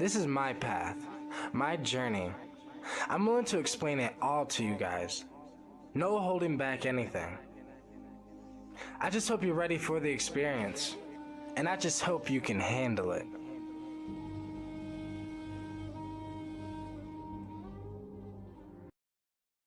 This is my path, my journey. I'm willing to explain it all to you guys. No holding back anything. I just hope you're ready for the experience, and I just hope you can handle it.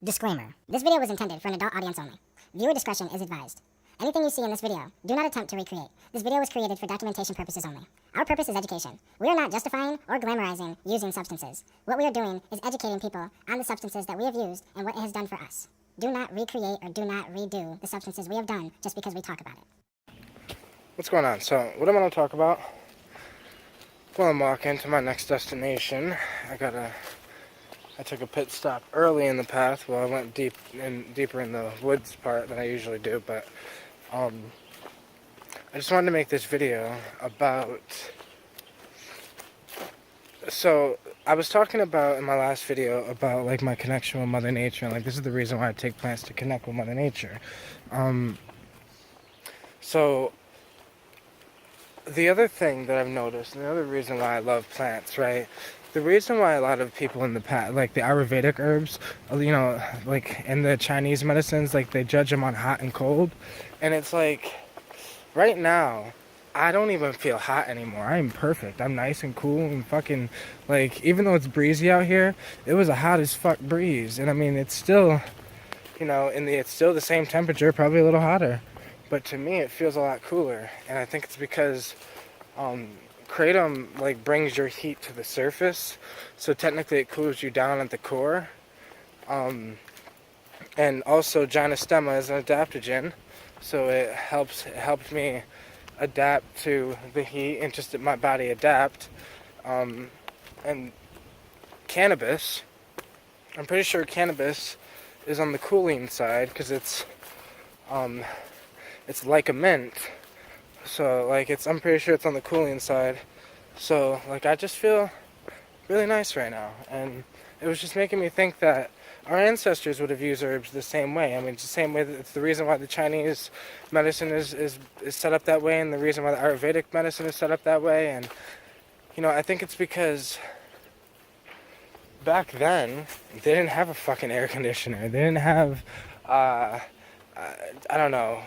Disclaimer. This video was intended for an adult audience only. Viewer discretion is advised. Anything you see in this video, do not attempt to recreate. This video was created for documentation purposes only. Our purpose is education. We are not justifying or glamorizing using substances. What we are doing is educating people on the substances that we have used and what it has done for us. Do not recreate or do not redo the substances we have done just because we talk about it. What's going on? So, what I'm going to talk about while I'm walking to my next destination, I took a pit stop early in the path. Well, I went deeper in the woods part than I usually do, but I just wanted to make this video about. So I was talking about in my last video about like my connection with Mother Nature, and like this is the reason why I take plants to connect with Mother Nature. So the other thing that I've noticed, and the other reason why I love plants, right? The reason why a lot of people in the past, like the Ayurvedic herbs, you know, like in the Chinese medicines, like they judge them on hot and cold. And it's like, right now, I don't even feel hot anymore. I'm perfect. I'm nice and cool and fucking, like, even though it's breezy out here, it was a hot as fuck breeze. And I mean, it's still, you know, it's still the same temperature, probably a little hotter. But to me, it feels a lot cooler. And I think it's because, Kratom like brings your heat to the surface, so technically it cools you down at the core. And also Gynostema is an adaptogen, so it helps me adapt to the heat and just my body adapt. And cannabis, I'm pretty sure cannabis is on the cooling side because it's like a mint. So, like, I'm pretty sure it's on the cooling side. So, like, I just feel really nice right now. And it was just making me think that our ancestors would have used herbs the same way. I mean, it's the same way that it's the reason why the Chinese medicine is set up that way, and the reason why the Ayurvedic medicine is set up that way. And, you know, I think it's because back then, they didn't have a fucking air conditioner. They didn't have, I don't know,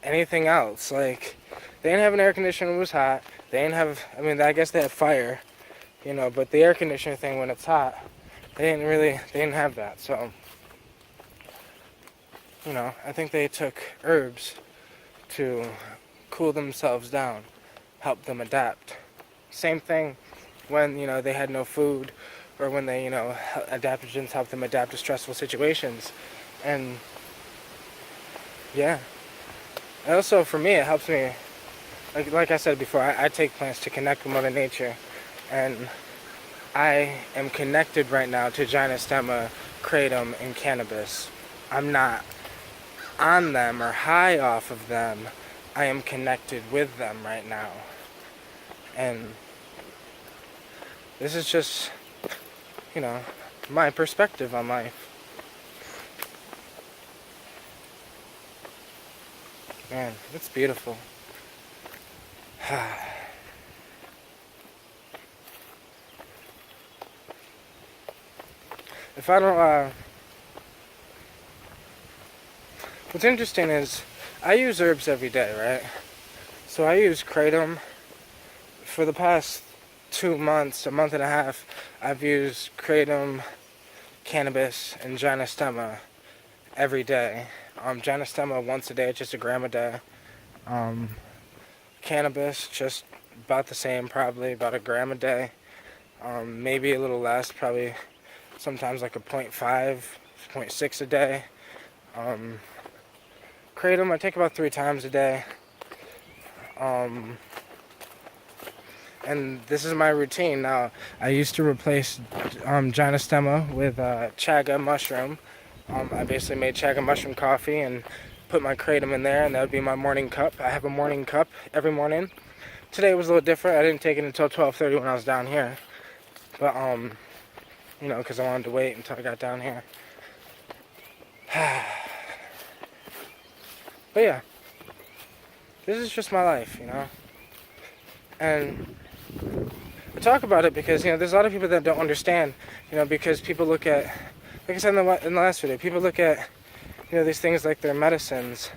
anything else. Like, they didn't have an air conditioner when it was hot. They didn't have, I mean, I guess they had fire, you know, but the air conditioner thing when it's hot, they didn't have that. So, you know, I think they took herbs to cool themselves down, help them adapt. Same thing when, you know, they had no food, or when they, you know, adaptogens help them adapt to stressful situations. And, yeah. And also, for me, it helps me. Like I said before, I take plants to connect with Mother Nature, and I am connected right now to Gynostema, Kratom, and cannabis. I'm not on them or high off of them. I am connected with them right now. And this is just, you know, my perspective on life. Man, it's beautiful. If I don't, what's interesting is I use herbs every day, right? So I use Kratom for the past 2 months, a month and a half. I've used Kratom, cannabis, and Gynostema every day. Gynostema once a day, just a gram a day. Cannabis, just about the same, probably about a gram a day. Maybe a little less, probably sometimes like a 0.5, 0.6 a day. Kratom, I take about 3 times a day. And this is my routine now. I used to replace Gynostema with chaga mushroom. I basically made chaga mushroom coffee and put my Kratom in there, and that would be my morning cup. I have a morning cup every morning. Today was a little different. I didn't take it until 12:30 when I was down here. But, you know, because I wanted to wait until I got down here. But yeah, this is just my life, you know? And I talk about it because, you know, there's a lot of people that don't understand, you know, because people look at, like I said in the last video, people look at, you know, these things like they're medicines,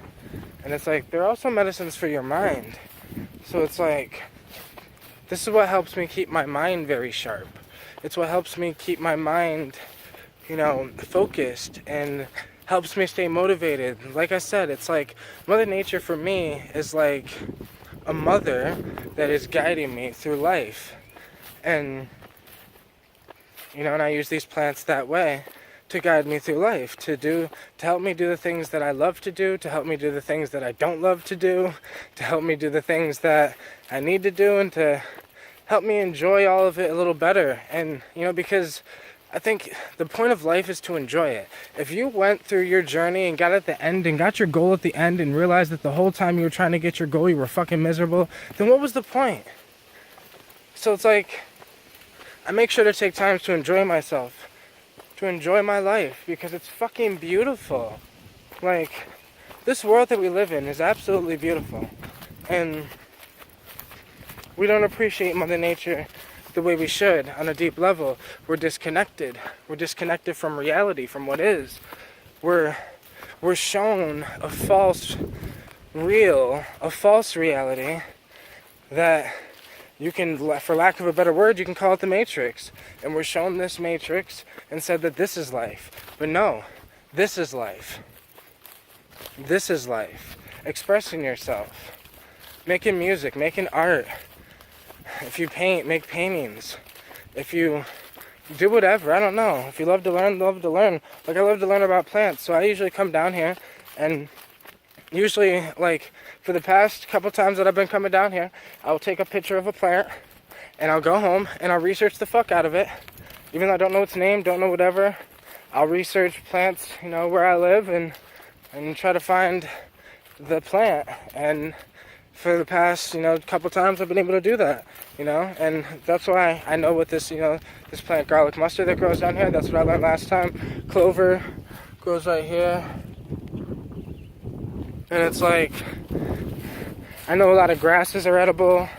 and it's like, they're also medicines for your mind. So it's like, this is what helps me keep my mind very sharp. It's what helps me keep my mind, you know, focused, and helps me stay motivated. Like I said, it's like Mother Nature for me is like a mother that is guiding me through life. And, you know, and I use these plants that way to guide me through life, to help me do the things that I love to do, to help me do the things that I don't love to do, to help me do the things that I need to do, and to help me enjoy all of it a little better. And, you know, because I think the point of life is to enjoy it. If you went through your journey and got at the end and got your goal at the end and realized that the whole time you were trying to get your goal you were fucking miserable, then what was the point? So it's like, I make sure to take time to enjoy myself, to enjoy my life, because it's fucking beautiful. Like, this world that we live in is absolutely beautiful. And we don't appreciate Mother Nature the way we should on a deep level. We're disconnected. We're disconnected from reality, from what is. We're shown a false reality that you can, for lack of a better word, you can call it the Matrix. And we're shown this Matrix and said that this is life. But no, this is life. This is life. Expressing yourself. Making music, making art. If you paint, make paintings. If you do whatever, I don't know. If you love to learn, love to learn. Like, I love to learn about plants, so I usually come down here, and usually, like, for the past couple times that I've been coming down here, I'll take a picture of a plant, and I'll go home, and I'll research the fuck out of it. Even though I don't know its name, don't know whatever, I'll research plants, you know, where I live, and try to find the plant. And for the past, you know, couple times I've been able to do that, you know, and that's why I know what this, you know, this plant garlic mustard that grows down here, that's what I learned last time. Clover grows right here. And it's like, I know a lot of grasses are edible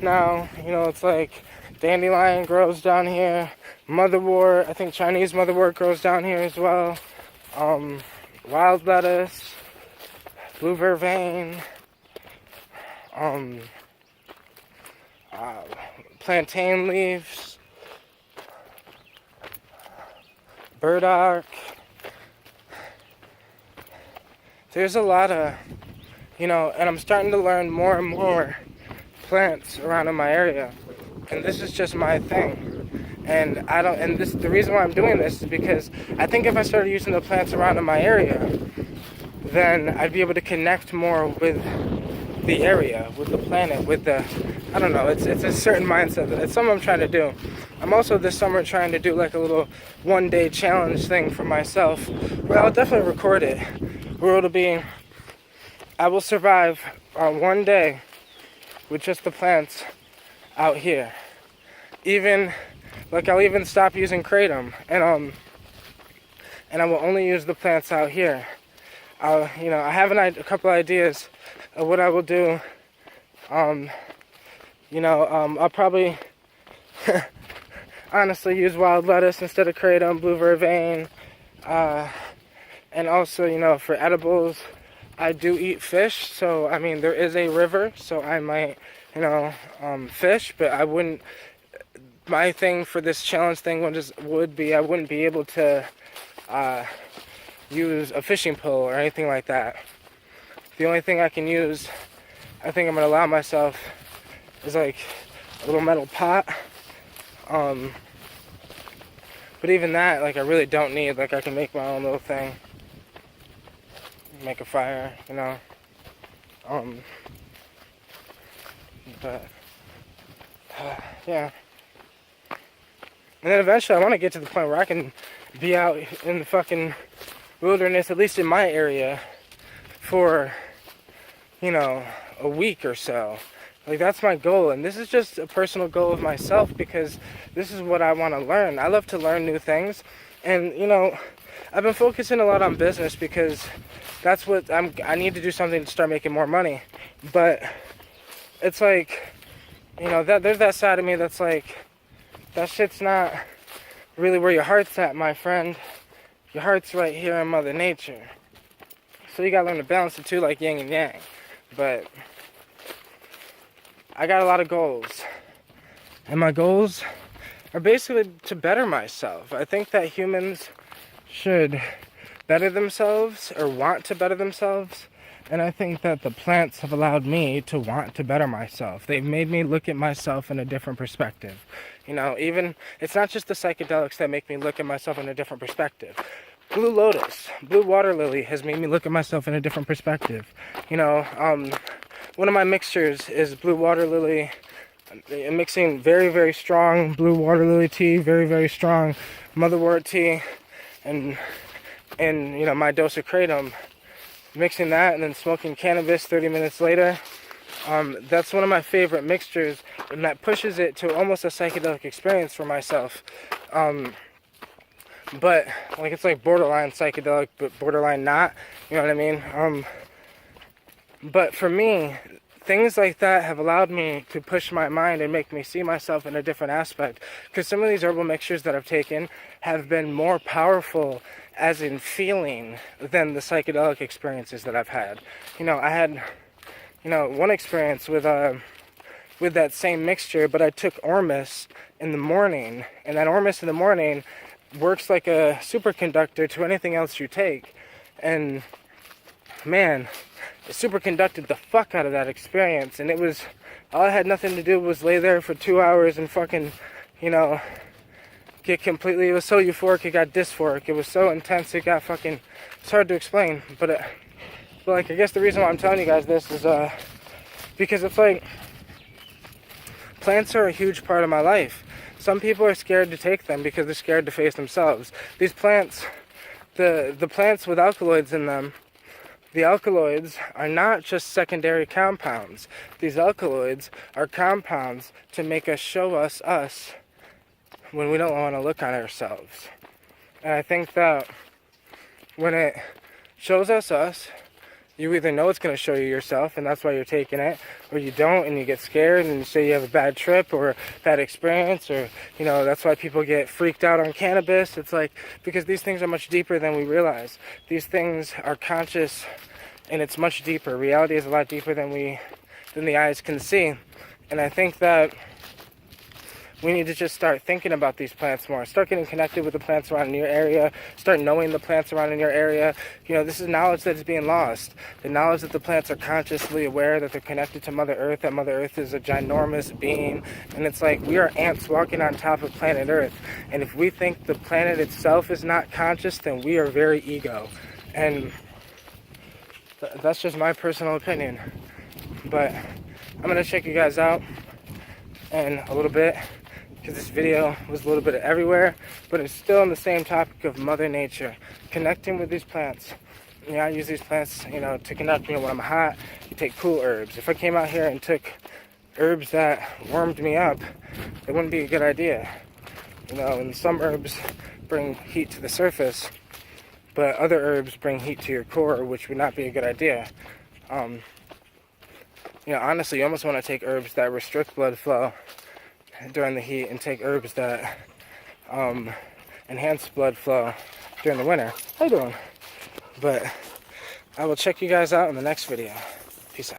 now, you know, it's like dandelion grows down here, motherwort, I think Chinese motherwort grows down here as well, wild lettuce, blue vervain, plantain leaves, burdock. There's a lot of, you know, and I'm starting to learn more and more plants around in my area, and this is just my thing. And the reason why I'm doing this is because I think if I started using the plants around in my area, then I'd be able to connect more with the area, with the planet, with the, I don't know, it's a certain mindset. It's something I'm trying to do. I'm also this summer trying to do like a little one-day challenge thing for myself, where I'll definitely record it, where it'll be, I will survive one day with just the plants out here. Even, like, I'll even stop using kratom, and I will only use the plants out here. You know, I have a couple ideas of what I will do. You know, I'll probably honestly use wild lettuce instead of kratom, blue vervain, and also, you know, for edibles, I do eat fish, so, I mean, there is a river, so I might, you know, fish, but I wouldn't, my thing for this challenge thing would be I wouldn't be able to use a fishing pole or anything like that. The only thing I can use, I think I'm going to allow myself, is like a little metal pot. But even that, like, I really don't need. Like, I can make my own little thing. Make a fire, you know. But, yeah. And then eventually I want to get to the point where I can be out in the fucking wilderness, at least in my area, for, you know, a week or so. Like, that's my goal, and this is just a personal goal of myself, because this is what I want to learn. I love to learn new things, and, you know, I've been focusing a lot on business because that's what I need to do, something to start making more money. But it's like, you know, there's that side of me that's like, that shit's not really where your heart's at, my friend. Your heart's right here in Mother Nature. So you gotta learn to balance the two like yin and yang. But I got a lot of goals. And my goals are basically to better myself. I think that humans should better themselves or want to better themselves. And I think that the plants have allowed me to want to better myself. They've made me look at myself in a different perspective. You know, even, it's not just the psychedelics that make me look at myself in a different perspective. Blue lotus, blue water lily has made me look at myself in a different perspective. You know, one of my mixtures is blue water lily. I'm mixing very, very strong blue water lily tea, very, very strong motherwort tea, and you know, my dose of kratom. Mixing that and then smoking cannabis 30 minutes later. That's one of my favorite mixtures, and that pushes it to almost a psychedelic experience for myself. But like, it's like borderline psychedelic, but borderline not. You know what I mean? But for me, things like that have allowed me to push my mind and make me see myself in a different aspect. Because some of these herbal mixtures that I've taken have been more powerful as in feeling than the psychedelic experiences that I've had. You know, I had, you know, one experience with that same mixture, but I took Ormus in the morning, and that Ormus in the morning works like a superconductor to anything else you take. And man, it superconducted the fuck out of that experience. And it was, all I had nothing to do was lay there for 2 hours and fucking, you know, get completely, it was so euphoric, it got dysphoric. It was so intense, it got fucking, it's hard to explain. But like, I guess the reason why I'm telling you guys this is because it's like, plants are a huge part of my life. Some people are scared to take them because they're scared to face themselves. These plants, the plants with alkaloids in them, the alkaloids are not just secondary compounds. These alkaloids are compounds to make us show us when we don't want to look on ourselves. And I think that when it shows us, you either know it's going to show you yourself, and that's why you're taking it, or you don't, and you get scared, and you say you have a bad trip or bad experience, or, you know, that's why people get freaked out on cannabis. It's like, because these things are much deeper than we realize. These things are conscious, and it's much deeper. Reality is a lot deeper than the eyes can see. And I think that we need to just start thinking about these plants more. Start getting connected with the plants around in your area. Start knowing the plants around in your area. You know, this is knowledge that is being lost. The knowledge that the plants are consciously aware that they're connected to Mother Earth, that Mother Earth is a ginormous being. And it's like, we are ants walking on top of planet Earth. And if we think the planet itself is not conscious, then we are very ego. And that's just my personal opinion. But I'm going to check you guys out in a little bit, because this video was a little bit of everywhere, but it's still on the same topic of Mother Nature, connecting with these plants. You know, I use these plants, you know, to connect. You know, when I'm hot, you take cool herbs. If I came out here and took herbs that warmed me up, it wouldn't be a good idea. You know, and some herbs bring heat to the surface, but other herbs bring heat to your core, which would not be a good idea. You know, honestly, you almost want to take herbs that restrict blood flow during the heat, and take herbs that enhance blood flow during the winter. How you doing? But I will check you guys out in the next video.